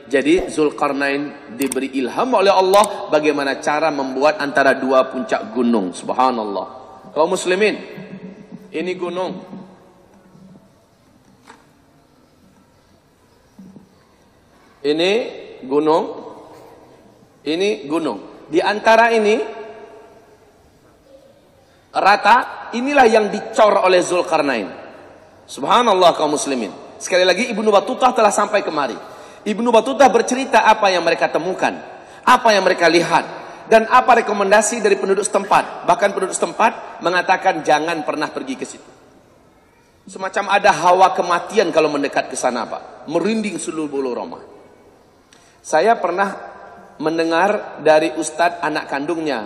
Jadi Zulkarnain diberi ilham oleh Allah bagaimana cara membuat antara dua puncak gunung. Subhanallah. Kaum muslimin, ini gunung. Ini gunung. Ini gunung. Di antara ini rata, inilah yang dicor oleh Zulkarnain. Subhanallah kaum muslimin. Sekali lagi Ibnu Battutah telah sampai kemari. Ibnu Battutah bercerita apa yang mereka temukan, apa yang mereka lihat, dan apa rekomendasi dari penduduk setempat. Bahkan penduduk setempat mengatakan jangan pernah pergi ke situ. Semacam ada hawa kematian kalau mendekat ke sana, Pak. Merinding seluruh bulu roma. Saya pernah mendengar dari ustadz anak kandungnya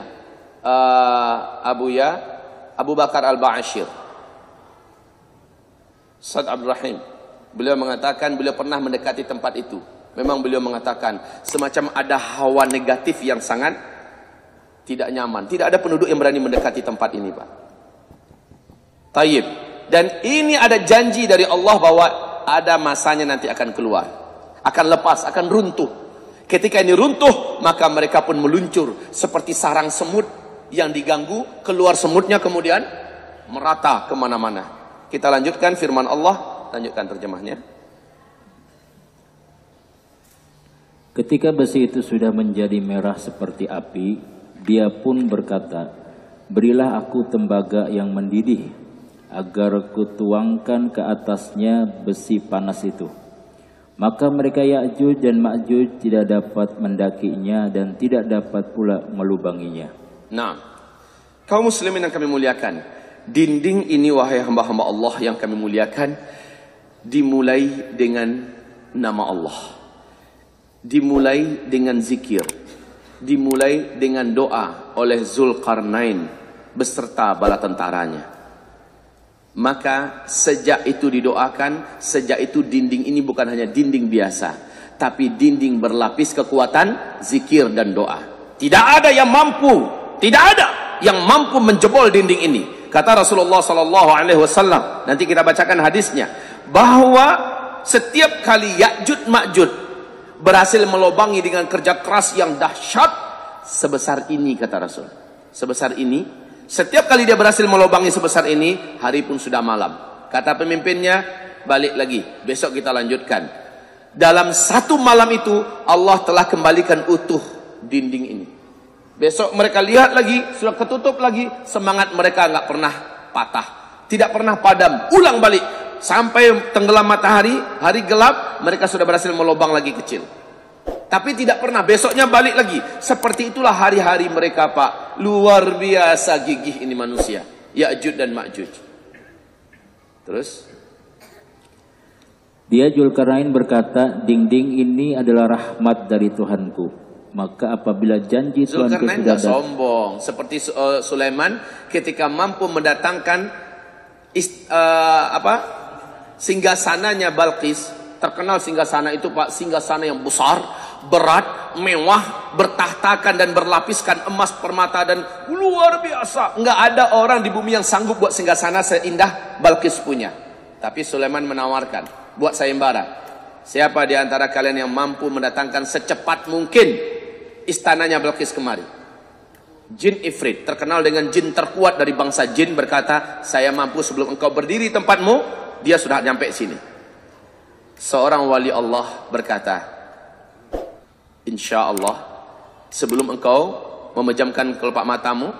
Abu Bakar Al-Ba'asyir, Ustadz Abdul Rahim. Beliau mengatakan beliau pernah mendekati tempat itu. Memang beliau mengatakan semacam ada hawa negatif yang sangat tidak nyaman. Tidak ada penduduk yang berani mendekati tempat ini, Pak. Tayyib. Dan ini ada janji dari Allah bahwa ada masanya nanti akan keluar, akan lepas, akan runtuh. Ketika ini runtuh, maka mereka pun meluncur seperti sarang semut yang diganggu, keluar semutnya kemudian merata kemana-mana. Kita lanjutkan firman Allah. Lanjutkan terjemahnya. Ketika besi itu sudah menjadi merah seperti api, dia pun berkata, berilah aku tembaga yang mendidih, agar kutuangkan ke atasnya besi panas itu. Maka mereka Ya'juj dan Ma'juj tidak dapat mendakinya dan tidak dapat pula melubanginya. Nah, kaum muslimin yang kami muliakan, dinding ini wahai hamba-hamba Allah yang kami muliakan, dimulai dengan nama Allah, dimulai dengan zikir, dimulai dengan doa oleh Zulkarnain beserta bala tentaranya. Maka sejak itu didoakan, sejak itu dinding ini bukan hanya dinding biasa, tapi dinding berlapis kekuatan zikir dan doa. Tidak ada yang mampu, tidak ada yang mampu menjebol dinding ini. Kata Rasulullah SAW, nanti kita bacakan hadisnya, bahwa setiap kali Ya'juj Ma'juj berhasil melobangi dengan kerja keras yang dahsyat sebesar ini, kata Rasul, sebesar ini, setiap kali dia berhasil melobangi sebesar ini, hari pun sudah malam. Kata pemimpinnya, balik lagi, besok kita lanjutkan. Dalam satu malam itu Allah telah kembalikan utuh dinding ini. Besok mereka lihat lagi, sudah ketutup lagi, semangat mereka nggak pernah patah, tidak pernah padam, ulang balik sampai tenggelam matahari, hari gelap, mereka sudah berhasil melobang lagi kecil. Tapi tidak pernah, besoknya balik lagi. Seperti itulah hari-hari mereka, Pak. Luar biasa gigih ini manusia, Ya'juj dan Ma'juj. Terus dia Zulkarnain berkata, dinding ini adalah rahmat dari Tuhanku. Maka apabila janji Tuhanku Zulkarnain sudah sombong seperti Sulaiman ketika mampu mendatangkan singgasananya Balqis. Terkenal singgasana itu, Pak, singgasana yang besar, berat, mewah, bertahtakan dan berlapiskan emas, permata dan luar biasa. Enggak ada orang di bumi yang sanggup buat singgasana seindah Balqis punya. Tapi Sulaiman menawarkan, buat sayembara, siapa di antara kalian yang mampu mendatangkan secepat mungkin istananya Balqis kemari? Jin Ifrit, terkenal dengan jin terkuat dari bangsa jin, berkata, saya mampu sebelum engkau berdiri tempatmu, dia sudah nyampe sini. Seorang wali Allah berkata, insya Allah sebelum engkau memejamkan kelopak matamu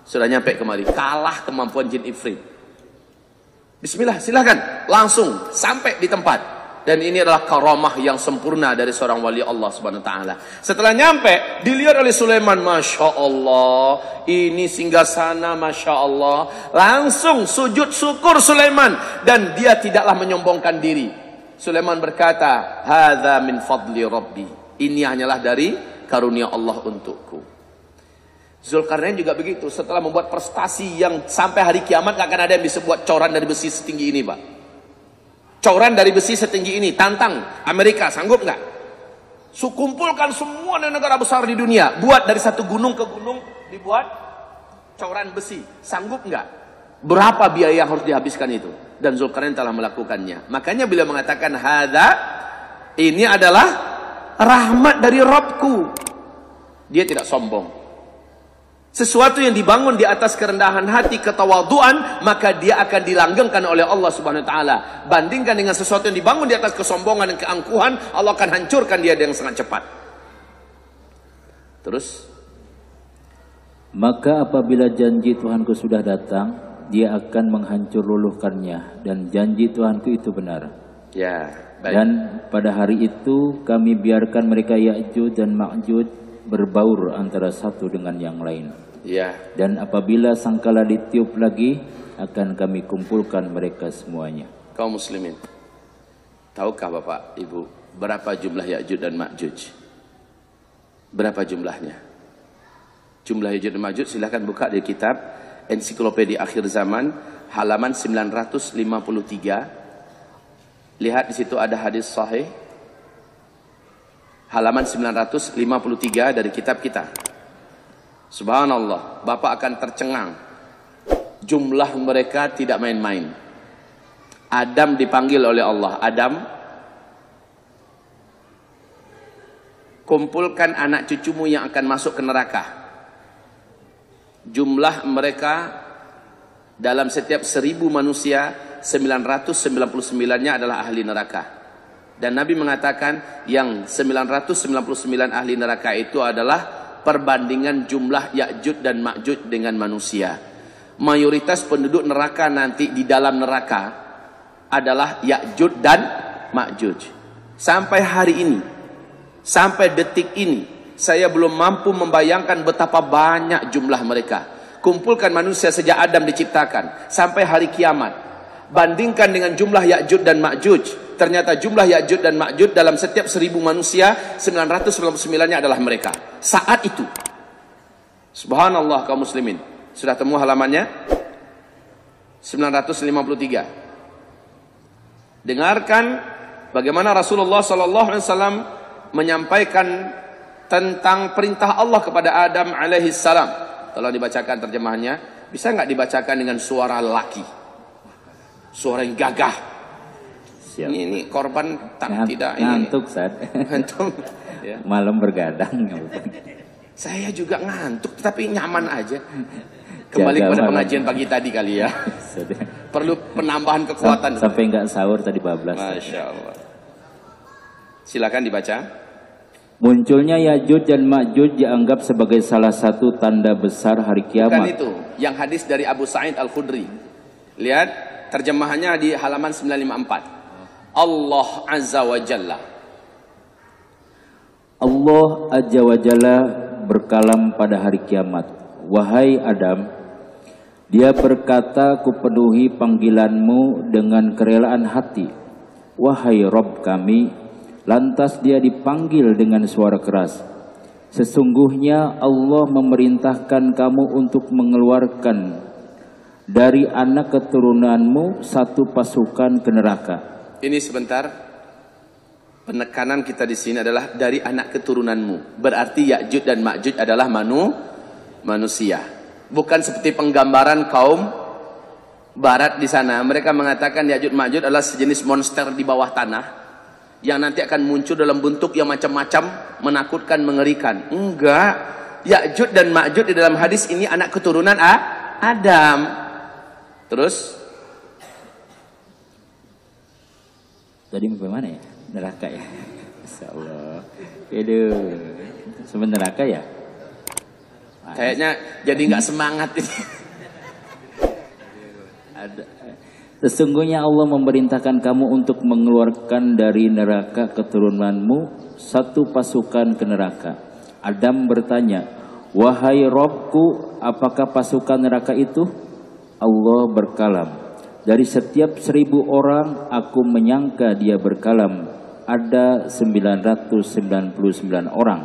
sudah nyampe kemari. Kalah kemampuan jin Ifrit. Bismillah, silahkan, langsung sampai di tempat. Dan ini adalah karamah yang sempurna dari seorang wali Allah Subhanahu wa taala. Setelah nyampe, dilihat oleh Sulaiman, Masya Allah, ini singgasana, Masya Allah. Langsung sujud syukur Sulaiman, dan dia tidaklah menyombongkan diri. Sulaiman berkata, hadza min fadli rabbi, ini hanyalah dari karunia Allah untukku. Zulkarnain juga begitu, setelah membuat prestasi yang sampai hari kiamat gak akan ada yang bisa buat coran dari besi setinggi ini, Pak. Coran dari besi setinggi ini, tantang Amerika, sanggup nggak? Kumpulkan semua negara besar di dunia, buat dari satu gunung ke gunung, dibuat coran besi, sanggup nggak? Berapa biaya yang harus dihabiskan itu? Dan Zulkarnain telah melakukannya. Makanya beliau mengatakan, hadza, ini adalah rahmat dari Rabbku. Dia tidak sombong. Sesuatu yang dibangun di atas kerendahan hati, ketawaduan, maka dia akan dilanggengkan oleh Allah Subhanahu wa taala. Bandingkan dengan sesuatu yang dibangun di atas kesombongan dan keangkuhan, Allah akan hancurkan dia dengan sangat cepat. Terus, maka apabila janji Tuhanku sudah datang, dia akan menghancur luluhkannya, dan janji Tuhanku itu benar. Ya, baik. Dan pada hari itu kami biarkan mereka Ya'juj dan Ma'juj berbaur antara satu dengan yang lain. Ya. Dan apabila sangkala ditiup lagi, akan kami kumpulkan mereka semuanya. Kaum muslimin, tahukah Bapak, Ibu, berapa jumlah Ya'juj dan Ma'juj? Berapa jumlahnya? Jumlah Ya'juj dan Ma'juj silahkan buka di kitab Ensiklopedia Akhir Zaman halaman 953. Lihat di situ ada hadis sahih. Halaman 953 dari kitab kita. Subhanallah, Bapak akan tercengang. Jumlah mereka tidak main-main. Adam dipanggil oleh Allah. Adam, kumpulkan anak cucumu yang akan masuk ke neraka. Jumlah mereka dalam setiap 1000 manusia, 999-nya adalah ahli neraka. Dan Nabi mengatakan yang 999 ahli neraka itu adalah perbandingan jumlah Ya'juj dan Ma'juj dengan manusia. Mayoritas penduduk neraka nanti di dalam neraka adalah Ya'juj dan Ma'juj. Sampai hari ini, sampai detik ini, saya belum mampu membayangkan betapa banyak jumlah mereka. Kumpulkan manusia sejak Adam diciptakan sampai hari kiamat. Bandingkan dengan jumlah Ya'juj dan Ma'juj. Ternyata jumlah Ya'juj dan Ma'juj dalam setiap 1000 manusia, 999-nya adalah mereka. Saat itu. Subhanallah kaum muslimin. Sudah temu halamannya? 953. Dengarkan bagaimana Rasulullah SAW menyampaikan tentang perintah Allah kepada Adam alaihissalam. Tolong dibacakan terjemahannya. Bisa nggak dibacakan dengan suara laki? Suara yang gagah. Siap. Ini korban tidak ngantuk saat ngantuk. Ya. Malam bergadang. Saya juga ngantuk, tapi nyaman aja. Kembali kepada pengajian pagi tadi kali ya. Perlu penambahan kekuatan. Sampai nggak sahur tadi bablas. Masya Allah. Silakan dibaca. Munculnya Ya'juj dan Ma'juj dianggap sebagai salah satu tanda besar hari kiamat. Bukan itu, yang hadis dari Abu Sa'id Al-Khudri. Lihat terjemahannya di halaman 954. Allah Azza wa Jalla. Allah Azza wa Jalla berkalam pada hari kiamat. Wahai Adam, dia berkata, kupenuhi panggilanmu dengan kerelaan hati. Wahai Rabb kami, lantas dia dipanggil dengan suara keras. Sesungguhnya Allah memerintahkan kamu untuk mengeluarkan dari anak keturunanmu satu pasukan ke neraka. Ini sebentar. Penekanan kita di sini adalah dari anak keturunanmu. Berarti Ya'juj dan Ma'juj adalah manusia. Bukan seperti penggambaran kaum barat di sana. Mereka mengatakan Ya'juj Ma'juj adalah sejenis monster di bawah tanah yang nanti akan muncul dalam bentuk yang macam-macam, menakutkan, mengerikan. Enggak. Ya'juj dan Ma'juj di dalam hadis ini anak keturunan Adam. Terus tadi bagaimana ya? Neraka ya? Insyaallah. Aduh. Sebenarnya neraka ya? Kayaknya jadi nggak semangat ini. Sesungguhnya Allah memerintahkan kamu untuk mengeluarkan dari neraka keturunanmu satu pasukan ke neraka. Adam bertanya, wahai Rabbku, apakah pasukan neraka itu? Allah berkalam, dari setiap 1000 orang aku menyangka dia berkalam ada 999 orang.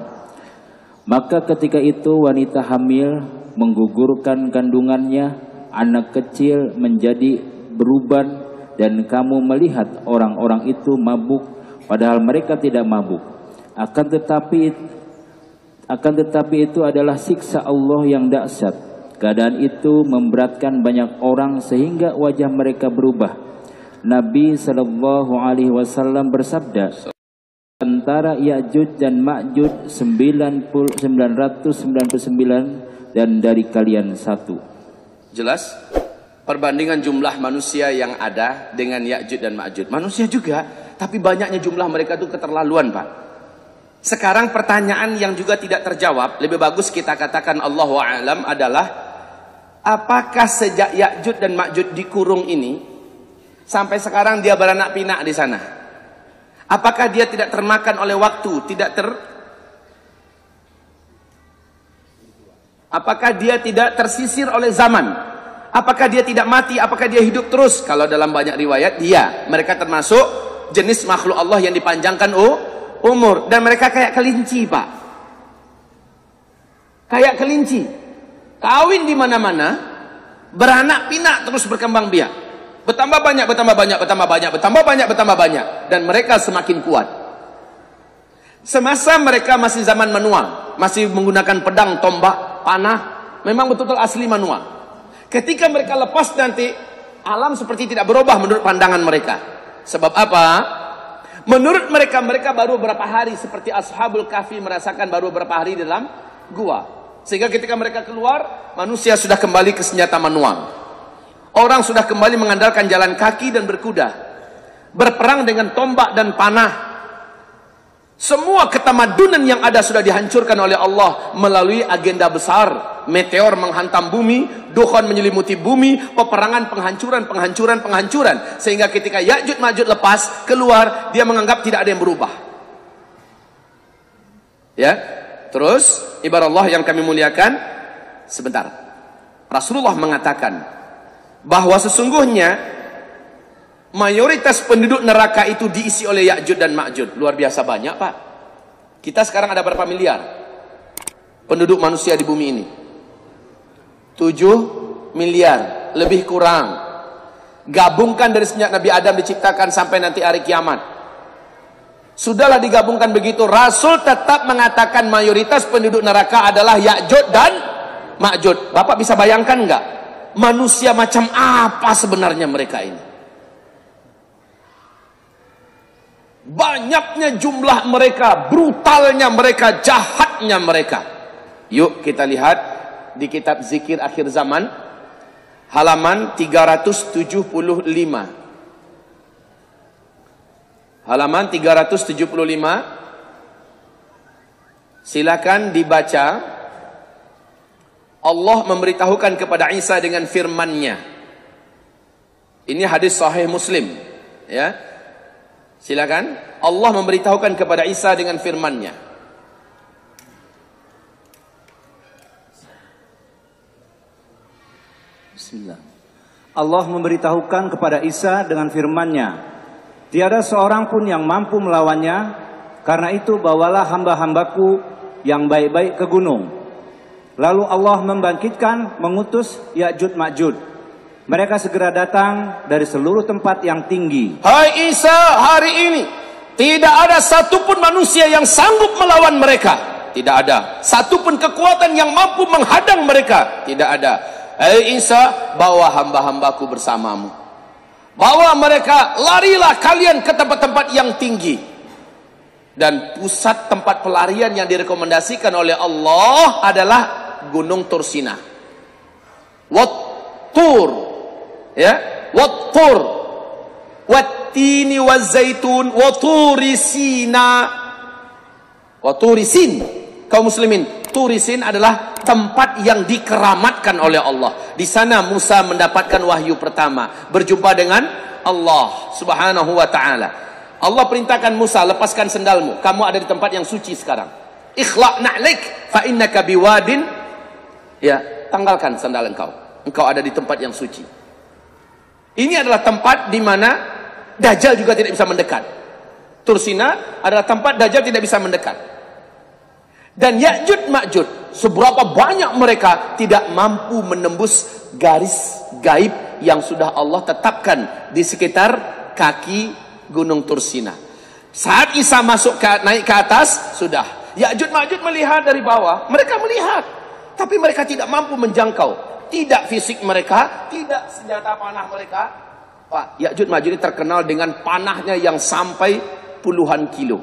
Maka ketika itu wanita hamil menggugurkan kandungannya, anak kecil menjadi beruban, dan kamu melihat orang-orang itu mabuk padahal mereka tidak mabuk. Akan tetapi itu adalah siksa Allah yang dahsyat. Keadaan itu memberatkan banyak orang sehingga wajah mereka berubah. Nabi SAW bersabda, antara Ya'juj dan Ma'juj 999 dan dari kalian satu. Jelas? Perbandingan jumlah manusia yang ada dengan Ya'juj dan Ma'juj. Manusia juga, tapi banyaknya jumlah mereka itu keterlaluan, Pak. Sekarang pertanyaan yang juga tidak terjawab, lebih bagus kita katakan Allahu a'lam, adalah apakah sejak Ya'juj dan Ma'juj dikurung ini sampai sekarang dia beranak pinak di sana? Apakah dia tidak termakan oleh waktu, apakah dia tidak tersisir oleh zaman? Apakah dia tidak mati? Apakah dia hidup terus? Kalau dalam banyak riwayat, mereka termasuk jenis makhluk Allah yang dipanjangkan umur, dan mereka kayak kelinci, Pak. Kayak kelinci, kawin di mana-mana, beranak pinak terus berkembang biak. Bertambah banyak, dan mereka semakin kuat. Semasa mereka masih zaman manual, masih menggunakan pedang, tombak, panah, memang betul-betul asli manual. Ketika mereka lepas nanti, alam seperti tidak berubah menurut pandangan mereka. Sebab apa? Menurut mereka, mereka baru berapa hari, seperti Ashabul Kahfi merasakan baru berapa hari dalam gua. Sehingga ketika mereka keluar, manusia sudah kembali ke senjata manual. Orang sudah kembali mengandalkan jalan kaki dan berkuda. Berperang dengan tombak dan panah. Semua ketamadunan yang ada sudah dihancurkan oleh Allah melalui agenda besar. Meteor menghantam bumi, dukhan menyelimuti bumi, peperangan, penghancuran. Sehingga ketika Ya'juj Ma'juj lepas, keluar, dia menganggap tidak ada yang berubah. Ya, terus, ibarat Allah yang kami muliakan, sebentar. Rasulullah mengatakan bahwa sesungguhnya mayoritas penduduk neraka itu diisi oleh Ya'juj dan Ma'juj. Luar biasa banyak, Pak. Kita sekarang ada berapa miliar penduduk manusia di bumi ini? 7 miliar, lebih kurang. Gabungkan dari sejak Nabi Adam diciptakan sampai nanti hari kiamat. Sudahlah digabungkan begitu, Rasul tetap mengatakan mayoritas penduduk neraka adalah Ya'juj dan Ma'juj. Bapak bisa bayangkan enggak? Manusia macam apa sebenarnya mereka ini? Banyaknya jumlah mereka, brutalnya mereka, jahatnya mereka. Yuk kita lihat di kitab Zikir Akhir Zaman, halaman 375. Halaman 375. Silakan dibaca. Allah memberitahukan kepada Isa dengan firman-Nya. Ini hadis sahih Muslim, ya. Silakan. Allah memberitahukan kepada Isa dengan firman-Nya. Bismillah. Allah memberitahukan kepada Isa dengan firman-Nya, tiada seorang pun yang mampu melawannya, karena itu bawalah hamba-hambaku yang baik-baik ke gunung. Lalu Allah membangkitkan, mengutus Ya'juj Ma'juj. Mereka segera datang dari seluruh tempat yang tinggi. Hai Isa, hari ini tidak ada satupun manusia yang sanggup melawan mereka. Tidak ada satupun kekuatan yang mampu menghadang mereka. Tidak ada. Hai Isa, bawa hamba-hambaku bersamamu. Bawa mereka, larilah kalian ke tempat-tempat yang tinggi. Dan pusat tempat pelarian yang direkomendasikan oleh Allah adalah Gunung Tursina. Wat-Tur, ya, Wat-Tur, Wat-Tini Waz-Zaitun, Wa-Turi-Sina, Wa-Turi-Sin. Kaum muslimin, Turisin adalah tempat yang dikeramatkan oleh Allah. Di sana Musa mendapatkan wahyu pertama, berjumpa dengan Allah Subhanahu wa taala. Allah perintahkan Musa, lepaskan sendalmu, kamu ada di tempat yang suci sekarang. Ikhla' na'lik fa innaka biwadin. Ya, tanggalkan sandal engkau. Engkau ada di tempat yang suci. Ini adalah tempat di mana Dajjal juga tidak bisa mendekat. Tursina adalah tempat Dajjal tidak bisa mendekat. Dan Ya'juj Ma'juj, seberapa banyak mereka tidak mampu menembus garis gaib yang sudah Allah tetapkan di sekitar kaki Gunung Tursina. Saat Isa naik ke atas, sudah. Ya'juj Ma'juj melihat dari bawah, mereka melihat. Tapi mereka tidak mampu menjangkau. Tidak fisik mereka, tidak senjata panah mereka. Pak, Ya'juj Ma'juj ini terkenal dengan panahnya yang sampai puluhan kilo.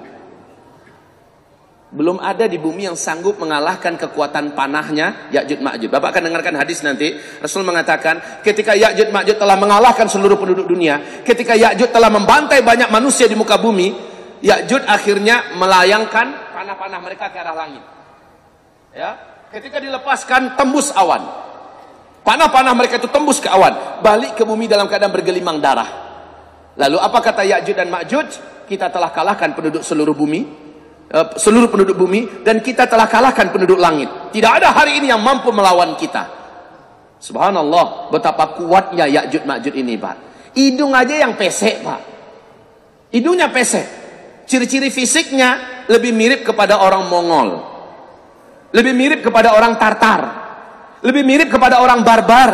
Belum ada di bumi yang sanggup mengalahkan kekuatan panahnya Ya'juj Ma'juj. Bapak akan dengarkan hadis nanti. Rasul mengatakan, ketika Ya'juj Ma'juj telah mengalahkan seluruh penduduk dunia, ketika Ya'juj telah membantai banyak manusia di muka bumi, Ya'juj akhirnya melayangkan panah-panah mereka ke arah langit. Ya, ketika dilepaskan tembus awan. Panah-panah mereka itu tembus ke awan, balik ke bumi dalam keadaan bergelimang darah. Lalu apa kata Ya'juj dan Ma'juj? Kita telah kalahkan penduduk seluruh bumi, seluruh penduduk bumi, dan kita telah kalahkan penduduk langit. Tidak ada hari ini yang mampu melawan kita. Subhanallah, betapa kuatnya Ya'juj Ma'juj ini, Pak. Hidung aja yang pesek, Pak. Hidungnya pesek. Ciri-ciri fisiknya lebih mirip kepada orang Mongol, lebih mirip kepada orang Tartar, lebih mirip kepada orang barbar.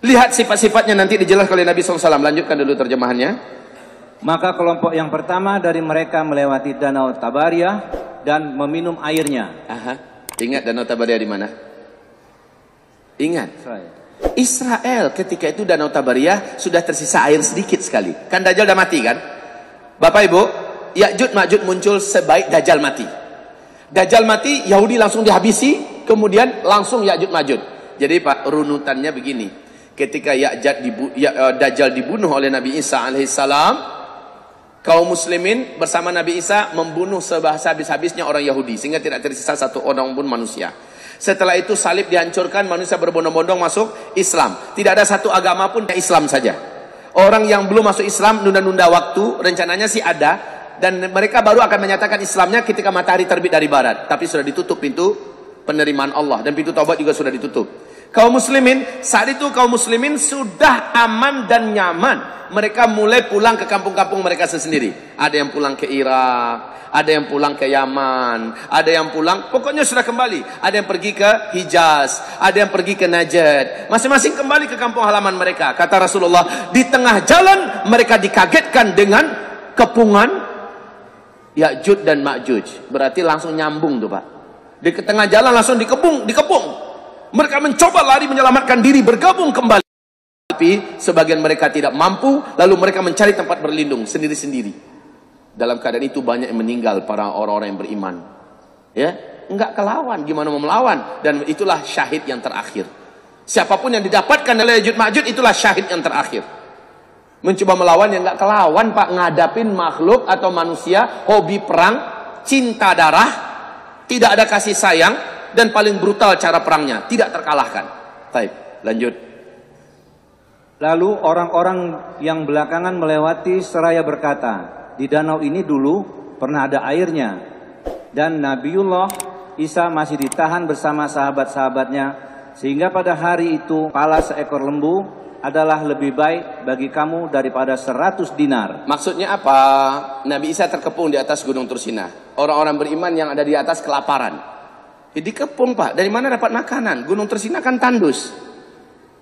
Lihat sifat-sifatnya nanti dijelaskan oleh Nabi SAW. Lanjutkan dulu terjemahannya. Maka kelompok yang pertama dari mereka melewati danau Tabariyah dan meminum airnya. Ingat danau Tabariyah di mana? Ingat. Israel ketika itu danau Tabariyah sudah tersisa air sedikit sekali. Kan Dajjal udah mati kan? Bapak Ibu, Ya'juj Ma'juj muncul sebaik Dajjal mati. Dajjal mati, Yahudi langsung dihabisi, kemudian langsung Ya'juj Ma'juj. Jadi Pak, runutannya begini. Ketika Dajjal dibunuh oleh Nabi Isa alaihissalam, kaum muslimin bersama Nabi Isa membunuh sehabis-habisnya orang Yahudi, sehingga tidak tersisa satu orang pun manusia. Setelah itu salib dihancurkan, manusia berbondong-bondong masuk Islam. Tidak ada satu agama pun Islam saja. Orang yang belum masuk Islam nunda-nunda waktu, rencananya sih ada, dan mereka baru akan menyatakan Islamnya ketika matahari terbit dari barat. Tapi sudah ditutup pintu penerimaan Allah, dan pintu taubat juga sudah ditutup. Kaum muslimin, saat itu kaum muslimin sudah aman dan nyaman. Mereka mulai pulang ke kampung-kampung mereka sendiri. Ada yang pulang ke Irak, ada yang pulang ke Yaman, ada yang pulang, pokoknya sudah kembali. Ada yang pergi ke Hijaz, ada yang pergi ke Najd. Masing-masing kembali ke kampung halaman mereka. Kata Rasulullah, di tengah jalan mereka dikagetkan dengan kepungan Ya'juj dan Ma'juj. Berarti langsung nyambung tuh, Pak. Di tengah jalan langsung dikepung. Mereka mencoba lari menyelamatkan diri, bergabung kembali. Tapi sebagian mereka tidak mampu, lalu mereka mencari tempat berlindung sendiri-sendiri. Dalam keadaan itu banyak yang meninggal, para orang-orang yang beriman. Ya, enggak kelawan, gimana mau melawan? Dan itulah syahid yang terakhir. Siapapun yang didapatkan oleh Ya'juj Ma'juj, itulah syahid yang terakhir. Mencoba melawan yang enggak kelawan, Pak, ngadapin makhluk atau manusia, hobi perang, cinta darah, tidak ada kasih sayang, dan paling brutal cara perangnya, tidak terkalahkan. Baik, lanjut. Lalu orang-orang yang belakangan melewati seraya berkata, di danau ini dulu pernah ada airnya, dan Nabiullah Isa masih ditahan bersama sahabat-sahabatnya, sehingga pada hari itu kepala seekor lembu adalah lebih baik bagi kamu daripada 100 dinar. Maksudnya apa? Nabi Isa terkepung di atas gunung Tursina. Orang-orang beriman yang ada di atas kelaparan. Dikepung, Pak. Dari mana dapat makanan? Gunung Tursina kan tandus.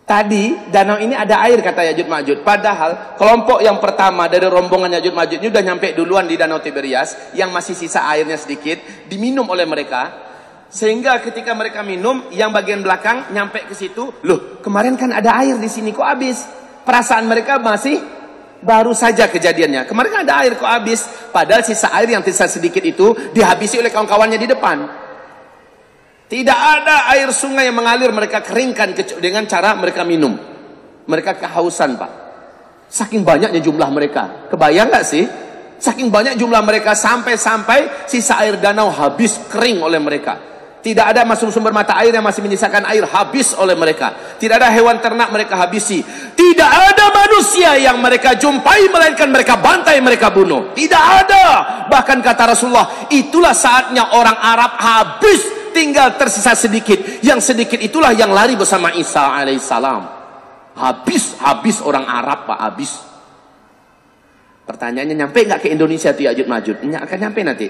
Tadi danau ini ada air, kata Ya'juj Ma'juj. Padahal kelompok yang pertama dari rombongan Ya'juj Ma'juj ini udah nyampe duluan di danau Tiberias, yang masih sisa airnya sedikit, diminum oleh mereka. Sehingga ketika mereka minum, yang bagian belakang nyampe ke situ, loh, kemarin kan ada air di sini, kok habis? Perasaan mereka masih baru saja kejadiannya. Kemarin kan ada air, kok habis? Padahal sisa air yang tersisa sedikit itu dihabisi oleh kawan-kawannya di depan. Tidak ada air sungai yang mengalir, mereka keringkan dengan cara mereka minum. Mereka kehausan, Pak. Saking banyaknya jumlah mereka. Kebayang gak sih? Saking banyak jumlah mereka sampai-sampai sisa air danau habis kering oleh mereka. Tidak ada masuk sumber mata air yang masih menyisakan air, habis oleh mereka. Tidak ada hewan ternak mereka habisi. Tidak ada manusia yang mereka jumpai melainkan mereka bantai, mereka bunuh. Tidak ada. Bahkan kata Rasulullah, itulah saatnya orang Arab habis. Tinggal tersisa sedikit. Yang sedikit itulah yang lari bersama Isa alaihissalam. Habis orang Arab, Pak, habis. Pertanyaannya, nyampe nggak ke Indonesia tuh Ya'juj Ma'juj? Akan nyampe nanti.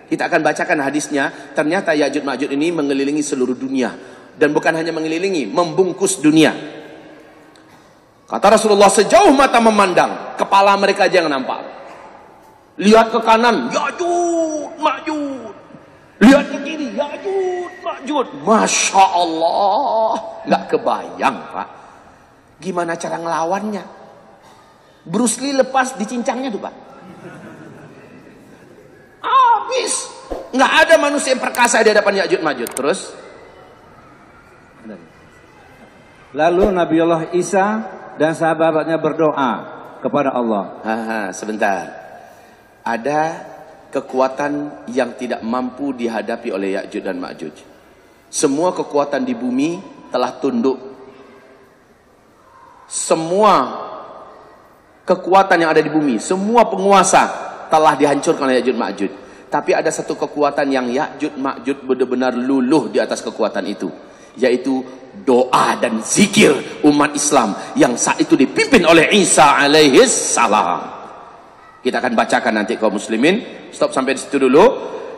Kita akan bacakan hadisnya. Ternyata Ya'juj Ma'juj ini mengelilingi seluruh dunia. Dan bukan hanya mengelilingi, membungkus dunia. Kata Rasulullah, sejauh mata memandang, kepala mereka aja yang nampak. Lihat ke kanan, Ya'juj Ma'juj. Lihat ke kiri, Ya'juj Ma'juj. Masya Allah, nggak kebayang, Pak. Gimana cara ngelawannya? Bruce Lee lepas dicincangnya tuh, Pak. Habis Nggak ada manusia yang perkasa di hadapan Ya'juj Ma'juj. Terus? Lalu Nabiullah Isa dan sahabatnya berdoa kepada Allah. Sebentar. Ada kekuatan yang tidak mampu dihadapi oleh Ya'juj dan Ma'juj. Semua kekuatan di bumi telah tunduk. Semua kekuatan yang ada di bumi, semua penguasa telah dihancurkan oleh Ya'juj Ma'juj. Tapi ada satu kekuatan yang Ya'juj Ma'juj benar-benar luluh di atas kekuatan itu, yaitu doa dan zikir umat Islam yang saat itu dipimpin oleh Isa alaihis salam. Kita akan bacakan nanti kaum muslimin. Stop sampai di situ dulu.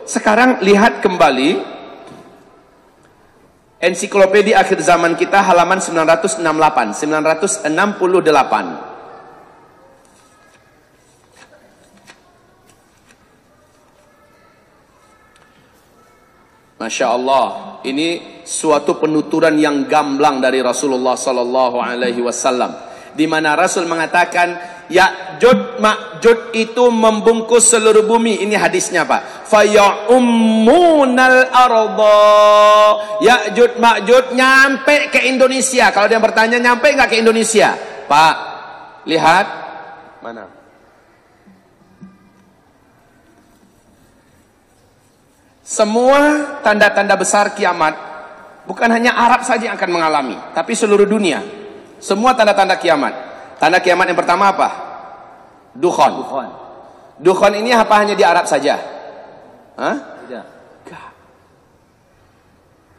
Sekarang lihat kembali ensiklopedia akhir zaman kita halaman 968. Masya Allah, ini suatu penuturan yang gamblang dari Rasulullah Sallallahu Alaihi Wasallam, di mana Rasul mengatakan Ya'juj Ma'juj itu membungkus seluruh bumi. Ini hadisnya Pak. Faya'ummunal arda. Ya'juj Ma'juj nyampe ke Indonesia. Kalau dia bertanya nyampe nggak ke Indonesia, Pak? Lihat mana? Semua tanda-tanda besar kiamat, bukan hanya Arab saja yang akan mengalami, tapi seluruh dunia. Semua tanda-tanda kiamat. Tanda kiamat yang pertama apa? Dukhan. Dukhan ini apa hanya di Arab saja? Hah? Tidak.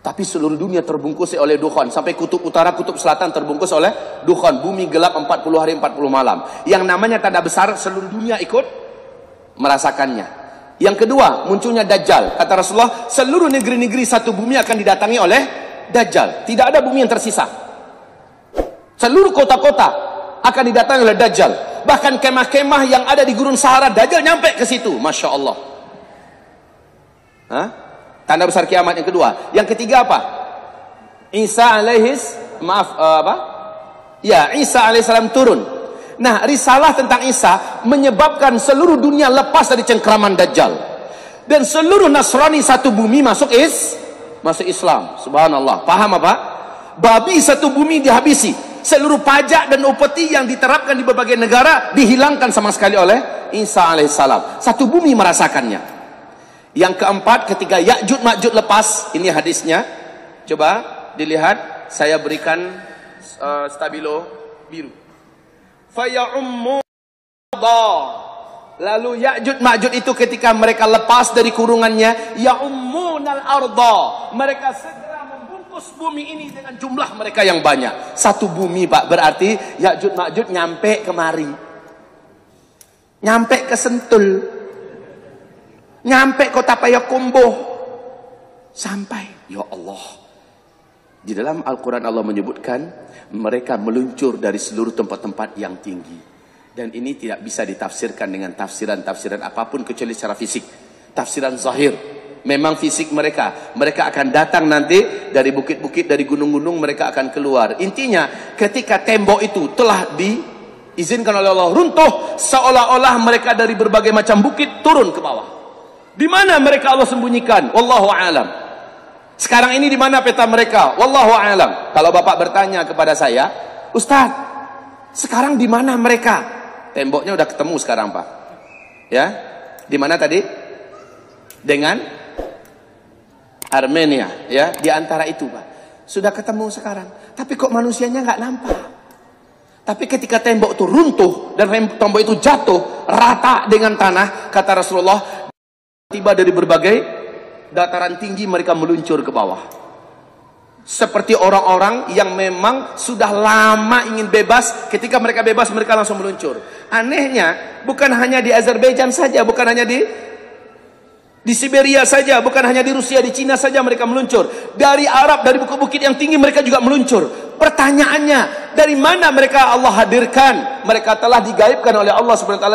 Tapi seluruh dunia terbungkus oleh dukhan. Sampai kutub utara, kutub selatan terbungkus oleh dukhan. Bumi gelap 40 hari 40 malam. Yang namanya tanda besar, seluruh dunia ikut merasakannya. Yang kedua, munculnya Dajjal. Kata Rasulullah, seluruh negeri-negeri satu bumi akan didatangi oleh Dajjal. Tidak ada bumi yang tersisa. Seluruh kota-kota akan didatangi oleh Dajjal. Bahkan kemah-kemah yang ada di Gurun Sahara, Dajjal nyampe ke situ. Masya Allah. Hah? Tanda besar kiamat yang kedua. Yang ketiga apa? Isa alaihissalam turun. Nah, risalah tentang Isa menyebabkan seluruh dunia lepas dari cengkraman Dajjal. Dan seluruh Nasrani satu bumi masuk Islam. Subhanallah. Paham apa? Babi satu bumi dihabisi. Seluruh pajak dan upeti yang diterapkan di berbagai negara dihilangkan sama sekali oleh Isa alaihissalam. Satu bumi merasakannya. Yang keempat, ketika Ya'juj Ma'juj lepas, ini hadisnya. Coba dilihat, saya berikan stabilo biru. Lalu Ya'juj Ma'juj itu ketika mereka lepas dari kurungannya, ya'ummunal arda, mereka segera membungkus bumi ini dengan jumlah mereka yang banyak. Satu bumi Pak, berarti Ya'juj Ma'juj nyampe kemari, nyampe ke Sentul, nyampe kota Payakumbuh, sampai. Ya Allah, di dalam Al-Quran Allah menyebutkan mereka meluncur dari seluruh tempat-tempat yang tinggi. Dan ini tidak bisa ditafsirkan dengan tafsiran-tafsiran apapun kecuali secara fisik. Tafsiran zahir. Memang fisik mereka akan datang nanti dari bukit-bukit, dari gunung-gunung, mereka akan keluar. Intinya ketika tembok itu telah diizinkan oleh Allah runtuh, seolah-olah mereka dari berbagai macam bukit turun ke bawah. Di mana mereka Allah sembunyikan? Wallahu a'lam. Sekarang ini di mana peta mereka? Wallahu a'lam. Kalau Bapak bertanya kepada saya, Ustaz, sekarang di mana mereka? Temboknya udah ketemu sekarang, Pak. Ya, di mana tadi? Dengan Armenia, ya, di antara itu, Pak. Sudah ketemu sekarang. Tapi kok manusianya nggak nampak? Tapi ketika tembok itu runtuh dan tembok itu jatuh rata dengan tanah, kata Rasulullah, tiba dari berbagai dataran tinggi mereka meluncur ke bawah. Seperti orang-orang yang memang sudah lama ingin bebas, ketika mereka bebas mereka langsung meluncur. Anehnya, bukan hanya di Azerbaijan saja, bukan hanya di Siberia saja, bukan hanya di Rusia, di Cina saja mereka meluncur. Dari Arab, dari bukit-bukit yang tinggi mereka juga meluncur. Pertanyaannya, dari mana mereka Allah hadirkan? Mereka telah digaibkan oleh Allah SWT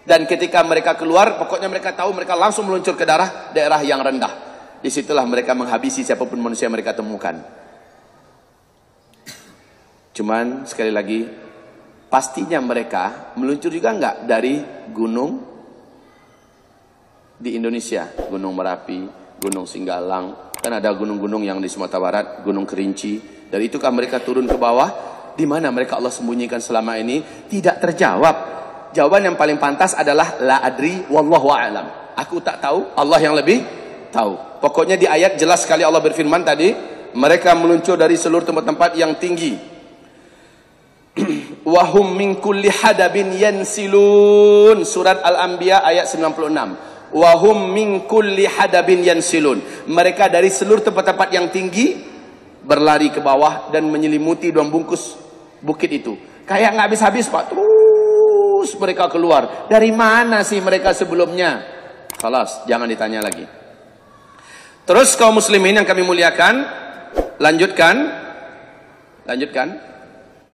dan ketika mereka keluar, pokoknya mereka tahu mereka langsung meluncur ke daerah yang rendah. Disitulah mereka menghabisi siapapun manusia yang mereka temukan. Cuman sekali lagi, pastinya mereka meluncur juga enggak dari gunung di Indonesia, Gunung Merapi, Gunung Singgalang, kan ada gunung-gunung yang di Sumatera Barat, Gunung Kerinci. Dari itu kan mereka turun ke bawah, di mana mereka Allah sembunyikan selama ini, tidak terjawab. Jawaban yang paling pantas adalah la adri wallahu a'lam. Aku tak tahu, Allah yang lebih tahu. Pokoknya di ayat jelas sekali Allah berfirman tadi, mereka meluncur dari seluruh tempat-tempat yang tinggi. Wahum min kulli hadabin yansilun. Surat Al-Anbiya ayat 96. Wahum min kulli hadabin yansilun. Mereka dari seluruh tempat-tempat yang tinggi berlari ke bawah dan menyelimuti dan bungkus bukit itu. Kayak nggak habis-habis Pak. Terus mereka keluar. Dari mana sih mereka sebelumnya? Khalas, jangan ditanya lagi. Terus kaum muslimin yang kami muliakan, lanjutkan.